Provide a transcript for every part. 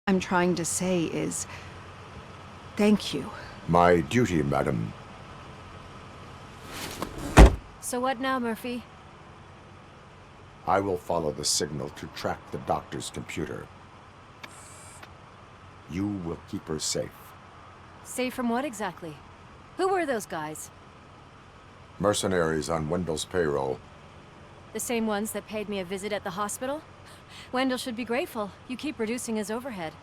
I'm trying to say is, thank you. My duty, madam. So what now, Murphy? I will follow the signal to track the doctor's computer. You will keep her safe. Safe from what exactly? Who were those guys? Mercenaries on Wendell's payroll. The same ones that paid me a visit at the hospital? Wendell should be grateful. You keep reducing his overhead.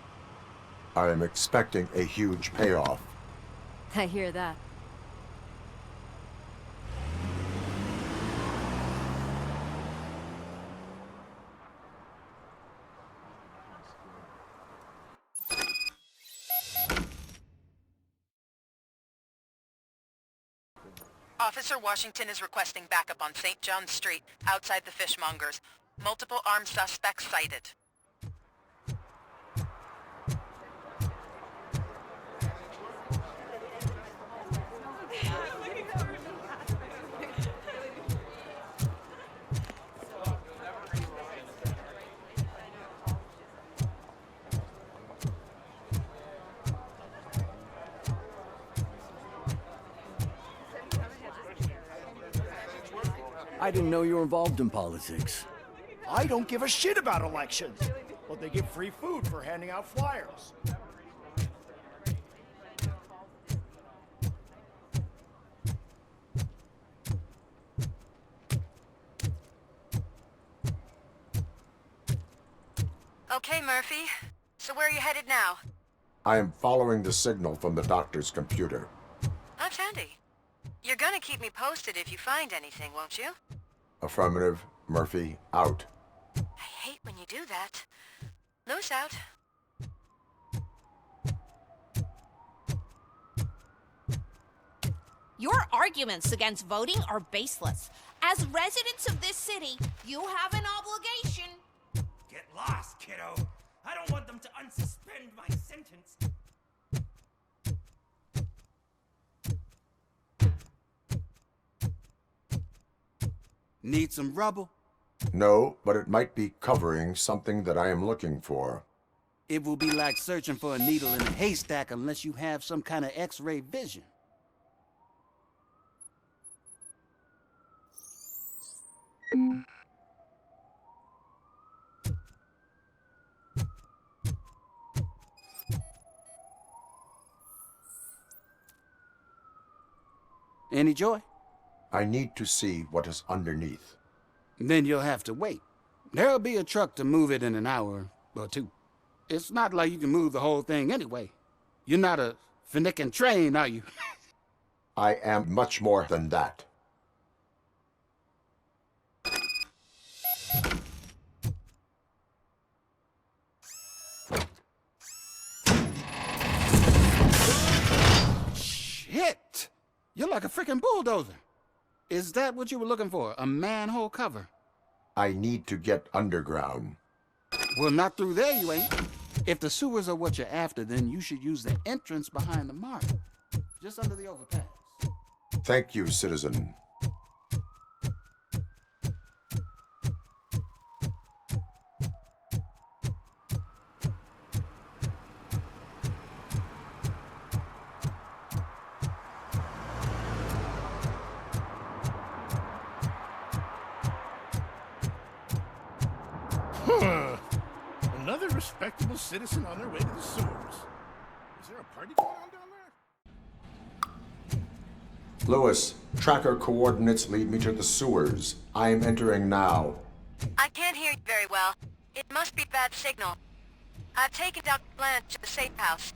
I am expecting a huge payoff. I hear that. Officer Washington is requesting backup on St. John's Street, outside the fishmongers. Multiple armed suspects sighted. I didn't know you were involved in politics. I don't give a shit about elections, but they give free food for handing out flyers. Okay, Murphy. So where are you headed now? I am following the signal from the doctor's computer. That's handy. You're gonna keep me posted if you find anything, won't you? Affirmative. Murphy, out. I hate when you do that. Loose out. Your arguments against voting are baseless. As residents of this city, you have an obligation. Get lost, kiddo. I don't want them to unsuspend my sentence. Need some rubble? No, but it might be covering something that I am looking for. It will be like searching for a needle in a haystack unless you have some kind of X-ray vision. Any joy? I need to see what is underneath. Then you'll have to wait. There'll be a truck to move it in an hour or two. It's not like you can move the whole thing anyway. You're not a finicking train, are you? I am much more than that. Shit! You're like a freaking bulldozer. Is that what you were looking for? A manhole cover? I need to get underground. Well, not through there, you ain't. If the sewers are what you're after, then you should use the entrance behind the mark. Just under the overpass. Thank you, citizen. Another respectable citizen on their way to the sewers. Is there a party going on down there? Lewis, tracker coordinates lead me to the sewers. I am entering now. I can't hear you very well. It must be bad signal. I've taken Dr. Blanche to the safe house.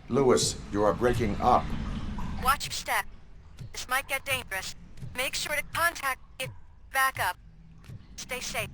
Lewis, you are breaking up. Watch your step. This might get dangerous. Make sure to contact me. Back up. Stay safe.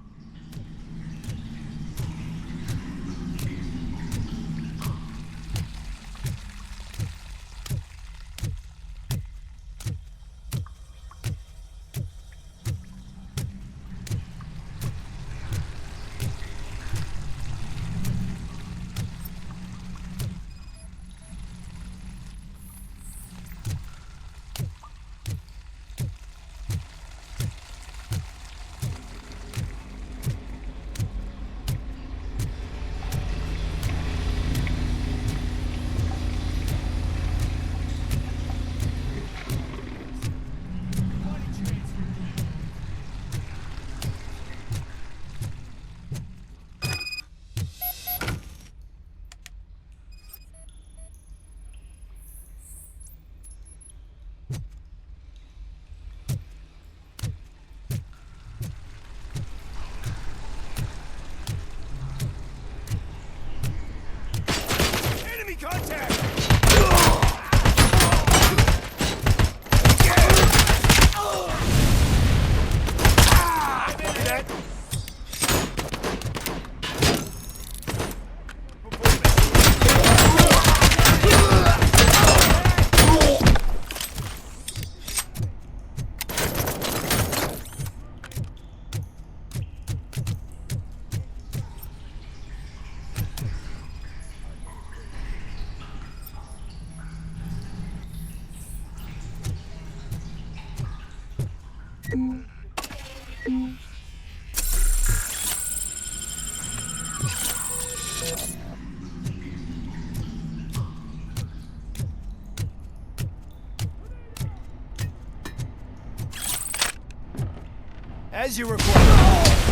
As you requested.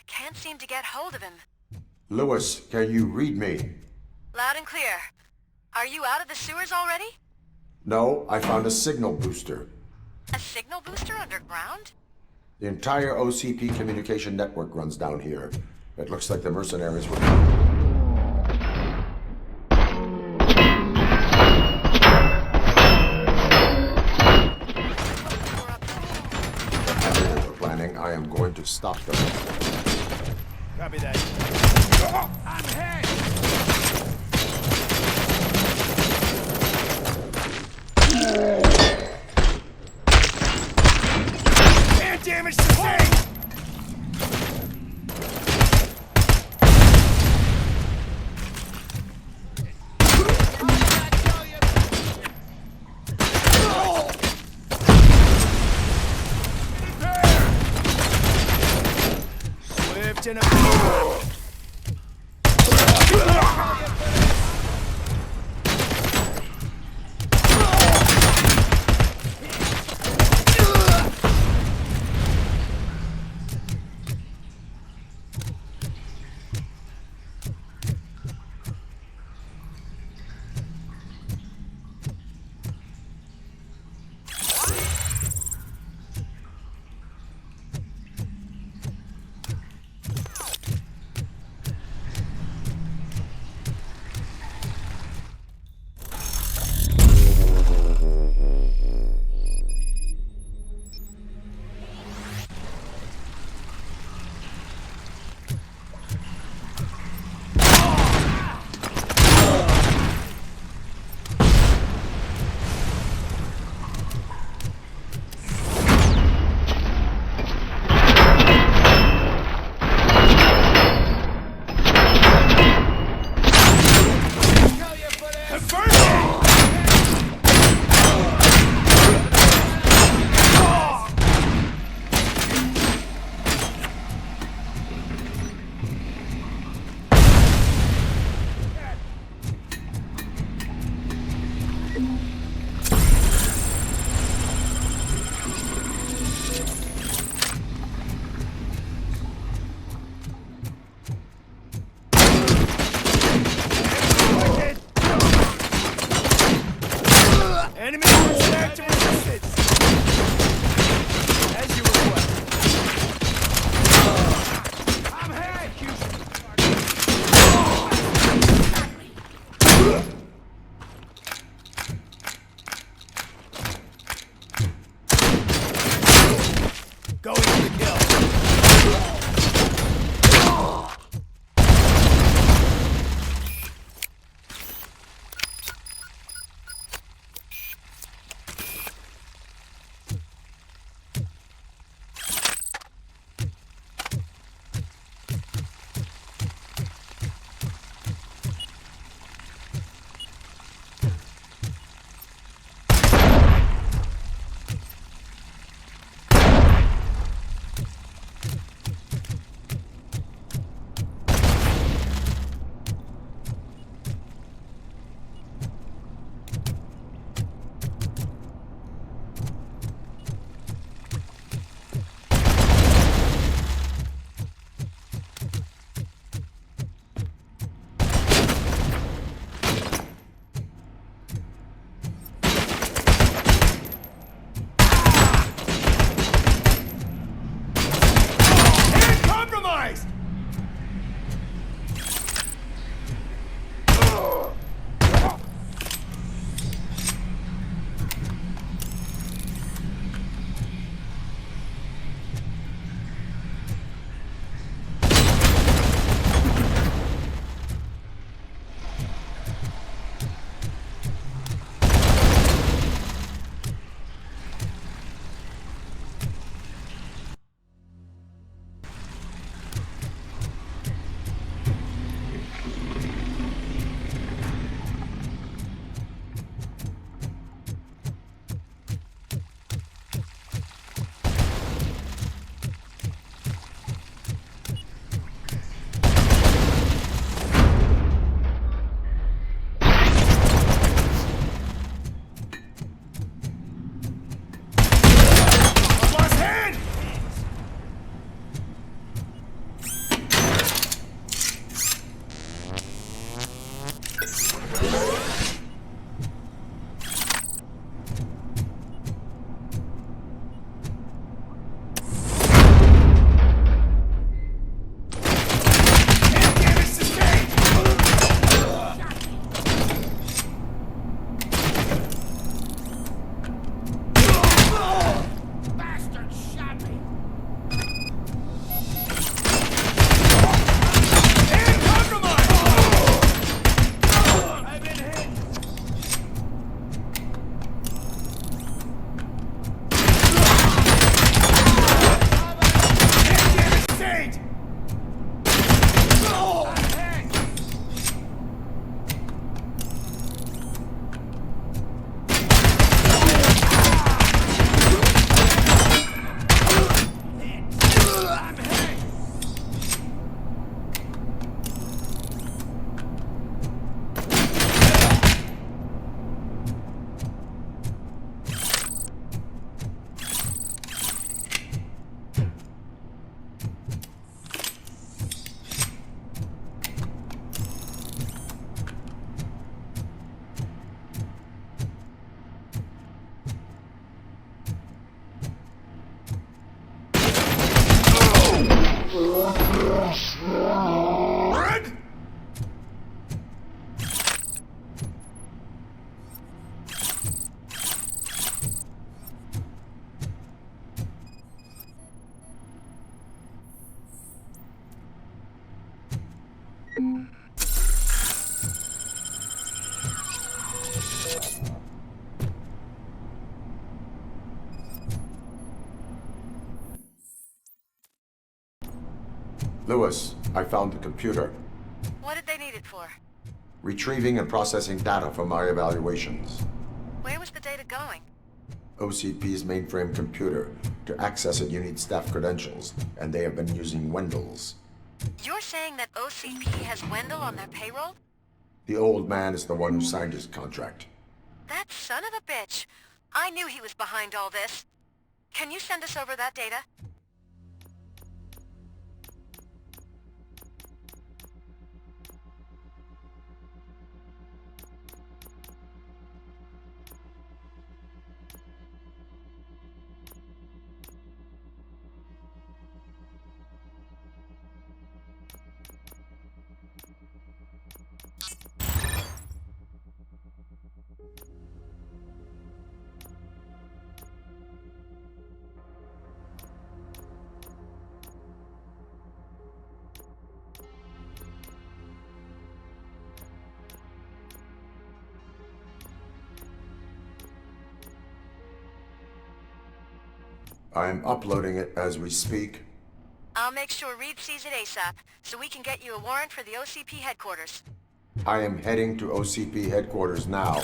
Can't seem to get hold of him. Lewis, can you read me? Loud and clear. Are you out of the sewers already? No, I found a signal booster. A signal booster underground? The entire OCP communication network runs down here. It looks like the mercenaries were... planning, I am going to stop them. Copy that. I'm hit! Air damage sustained! Swift and a... Lewis, I found the computer. What did they need it for? Retrieving and processing data from my evaluations. Where was the data going? OCP's mainframe computer. To access it, you need staff credentials, and they have been using Wendell's. You're saying that OCP has Wendell on their payroll? The old man is the one who signed his contract. That son of a bitch. I knew he was behind all this. Can you send us over that data? I'm uploading it as we speak. I'll make sure Reed sees it ASAP, so we can get you a warrant for the OCP headquarters. I am heading to OCP headquarters now.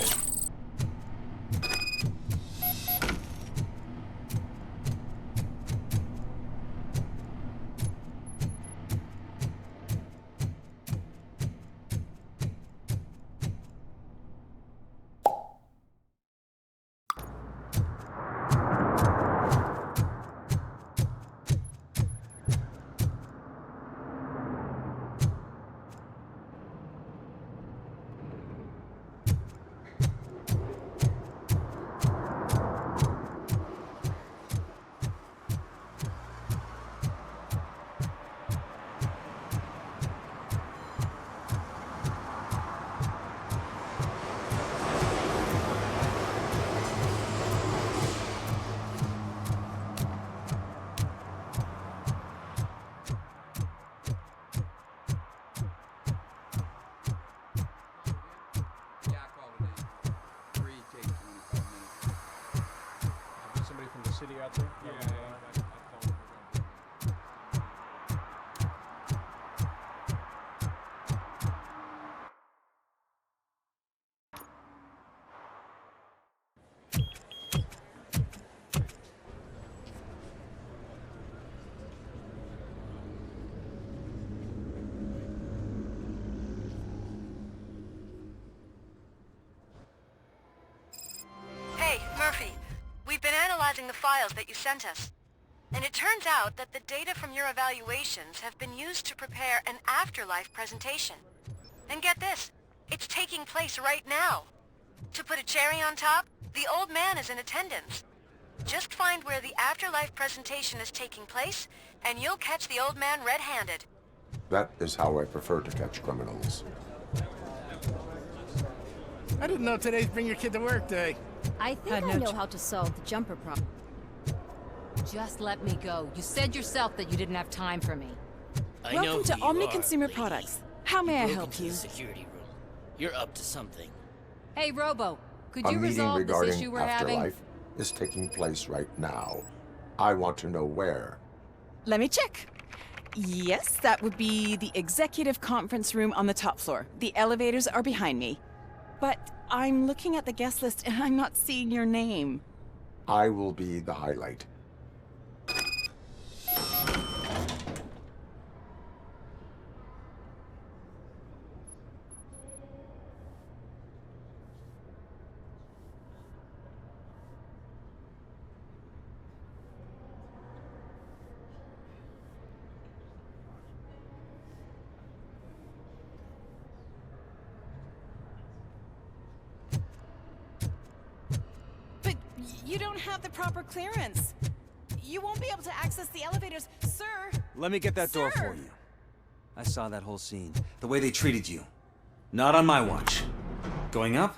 Hey, Murphy. We've been analyzing the files that you sent us. And it turns out that the data from your evaluations have been used to prepare an afterlife presentation. And get this, it's taking place right now. To put a cherry on top, the old man is in attendance. Just find where the afterlife presentation is taking place, and you'll catch the old man red-handed. That is how I prefer to catch criminals. I didn't know today's Bring Your Kid to Work Day. I think I know how to solve the jumper problem. Just let me go. You said yourself that you didn't have time for me. Welcome to Omni Consumer Products. How may I help you? Security room. You're up to something. Hey, Robo, could A you meeting resolve this regarding issue we're afterlife having? is taking place right now. I want to know where. Let me check. Yes, that would be the executive conference room on the top floor. The elevators are behind me. But I'm looking at the guest list and I'm not seeing your name. I will be the highlight. But you don't have the proper clearance. You won't be able to access the elevators, sir. Let me get that door Sir! for you. I saw that whole scene. The way they treated you. Not on my watch. Going up?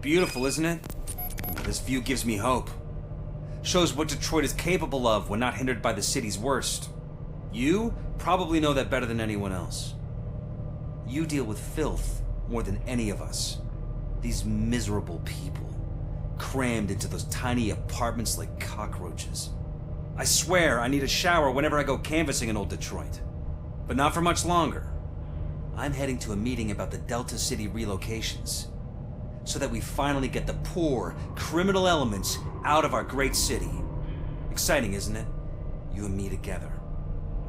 Beautiful, isn't it? This view gives me hope. Shows what Detroit is capable of when not hindered by the city's worst. You probably know that better than anyone else. You deal with filth more than any of us. These miserable people. crammed into those tiny apartments like cockroaches. I swear I need a shower whenever I go canvassing in old Detroit. But not for much longer. I'm heading to a meeting about the Delta City relocations, so that we finally get the poor, criminal elements out of our great city. Exciting, isn't it? You and me together.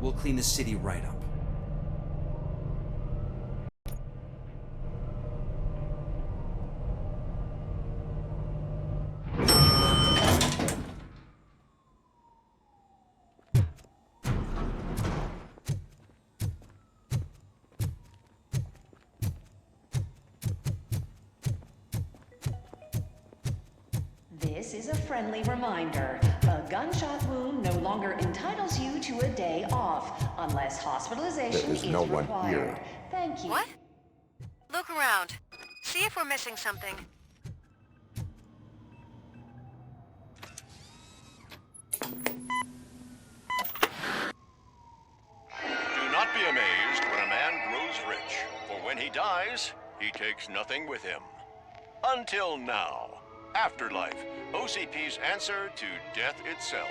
We'll clean the city right up. This is a friendly reminder. A gunshot wound no longer entitles you to a day off, unless hospitalization is no one required. here. Thank you. What? Look around. See if we're missing something. Do not be amazed when a man grows rich, for when he dies, he takes nothing with him. Until now. Afterlife, OCP's answer to death itself.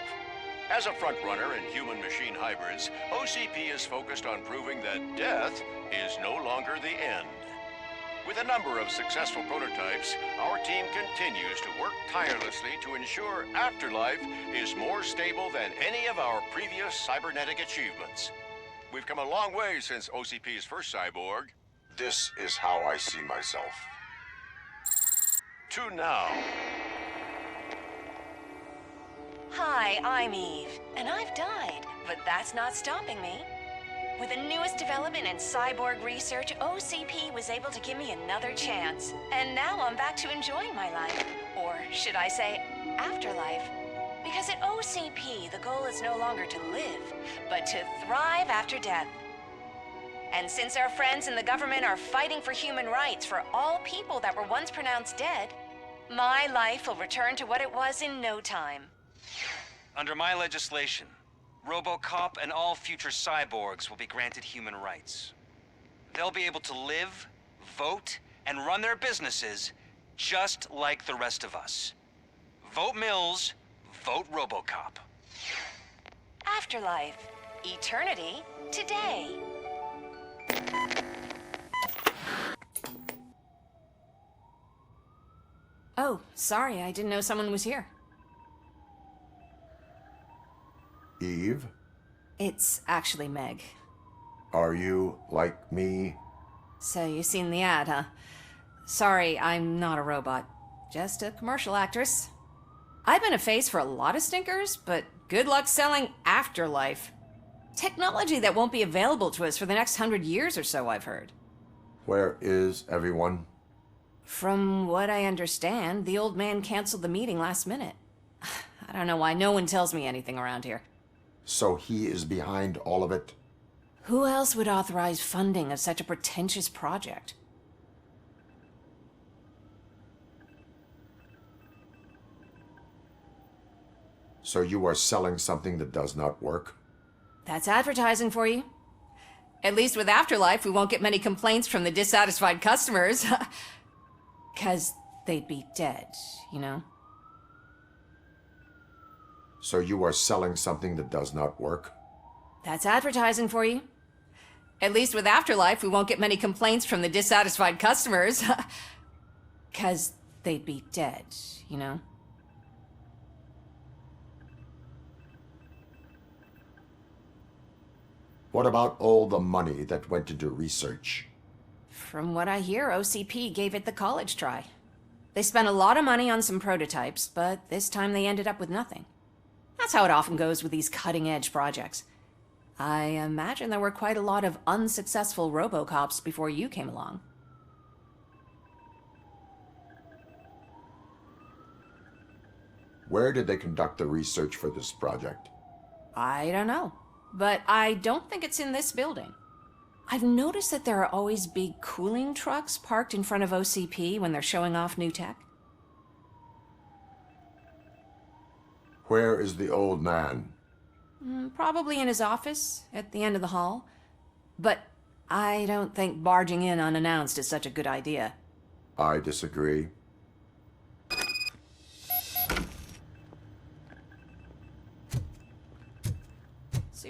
As a frontrunner in human-machine hybrids, OCP is focused on proving that death is no longer the end. With a number of successful prototypes, our team continues to work tirelessly to ensure Afterlife is more stable than any of our previous cybernetic achievements. We've come a long way since OCP's first cyborg. This is how I see myself. To now. Hi, I'm Eve, and I've died, but that's not stopping me. With the newest development in cyborg research, OCP was able to give me another chance. And now I'm back to enjoying my life. Or should I say, afterlife. Because at OCP, the goal is no longer to live, but to thrive after death. And since our friends in the government are fighting for human rights for all people that were once pronounced dead, my life will return to what it was in no time. Under my legislation, RoboCop and all future cyborgs will be granted human rights. They'll be able to live, vote, and run their businesses just like the rest of us. Vote Mills, vote RoboCop. Afterlife. Eternity. Today. Oh, sorry, I didn't know someone was here. Eve, It's actually Meg. are you like me? So you've seen the ad, huh? Sorry, I'm not a robot. Just a commercial actress. I've been a face for a lot of stinkers, but good luck selling Afterlife. Technology that won't be available to us for the next 100 years or so, I've heard. Where is everyone? From what I understand, the old man canceled the meeting last minute. I don't know why no one tells me anything around here. So he is behind all of it? Who else would authorize funding of such a pretentious project? So you are selling something that does not work? That's advertising for you. At least with Afterlife, we won't get many complaints from the dissatisfied customers. 'Cause they'd be dead, you know? So you are selling something that does not work? That's advertising for you. At least with Afterlife, we won't get many complaints from the dissatisfied customers. 'Cause they'd be dead, you know? What about all the money that went into research? From what I hear, OCP gave it the college try. They spent a lot of money on some prototypes, but this time they ended up with nothing. That's how it often goes with these cutting-edge projects. I imagine there were quite a lot of unsuccessful RoboCops before you came along. Where did they conduct the research for this project? I don't know, but I don't think it's in this building. I've noticed that there are always big cooling trucks parked in front of OCP when they're showing off new tech. Where is the old man? Probably in his office, at the end of the hall. But I don't think barging in unannounced is such a good idea. I disagree.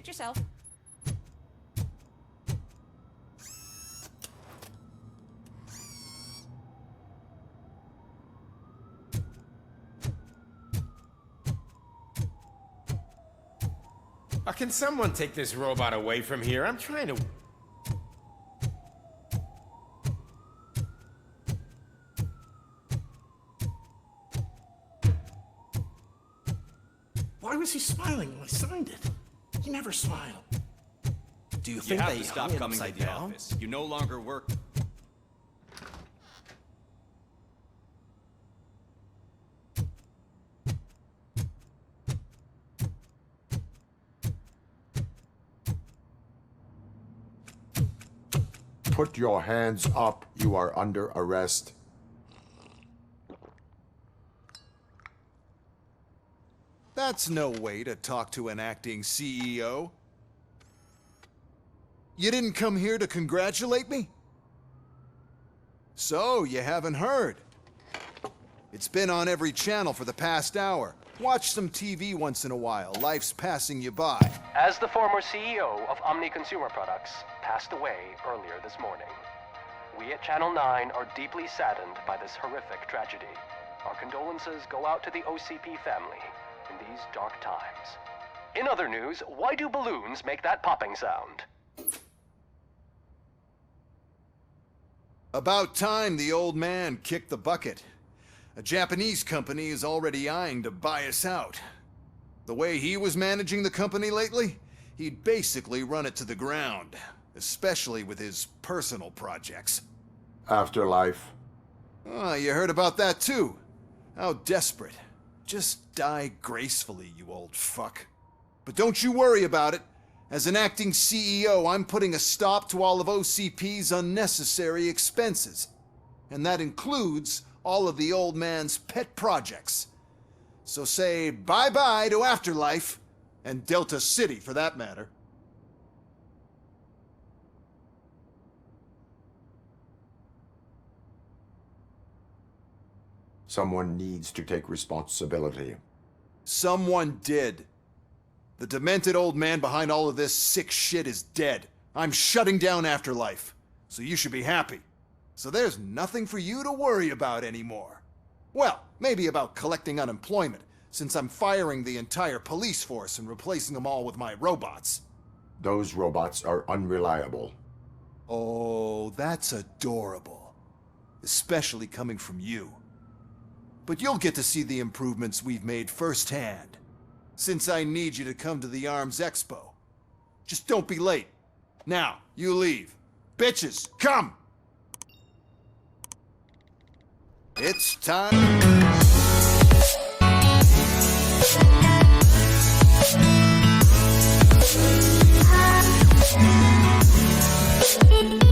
Suit yourself. Can someone take this robot away from here? I'm trying to... Why was he smiling when I signed it? He never smiled. Do you You think have they to stop hung it coming to upside the down? office. You no longer work... Put your hands up. You are under arrest. That's no way to talk to an acting CEO. You didn't come here to congratulate me? So, you haven't heard. It's been on every channel for the past hour. Watch some TV once in a while. Life's passing you by. As the former CEO of Omni Consumer Products passed away earlier this morning, we at Channel 9 are deeply saddened by this horrific tragedy. Our condolences go out to the OCP family in these dark times. In other news, why do balloons make that popping sound? About time the old man kicked the bucket. A Japanese company is already eyeing to buy us out. The way he was managing the company lately, he'd basically run it to the ground, especially with his personal projects. Afterlife. Oh, you heard about that too. How desperate. Just die gracefully, you old fuck. But don't you worry about it. As an acting CEO, I'm putting a stop to all of OCP's unnecessary expenses. And that includes all of the old man's pet projects. So say bye-bye to Afterlife, and Delta City for that matter. Someone needs to take responsibility. Someone did. The demented old man behind all of this sick shit is dead. I'm shutting down Afterlife, so you should be happy. So there's nothing for you to worry about anymore. Well, maybe about collecting unemployment, since I'm firing the entire police force and replacing them all with my robots. Those robots are unreliable. Oh, that's adorable. Especially coming from you. But you'll get to see the improvements we've made firsthand, since I need you to come to the ARMS Expo. Just don't be late. Now, you leave. Bitches, come! It's time...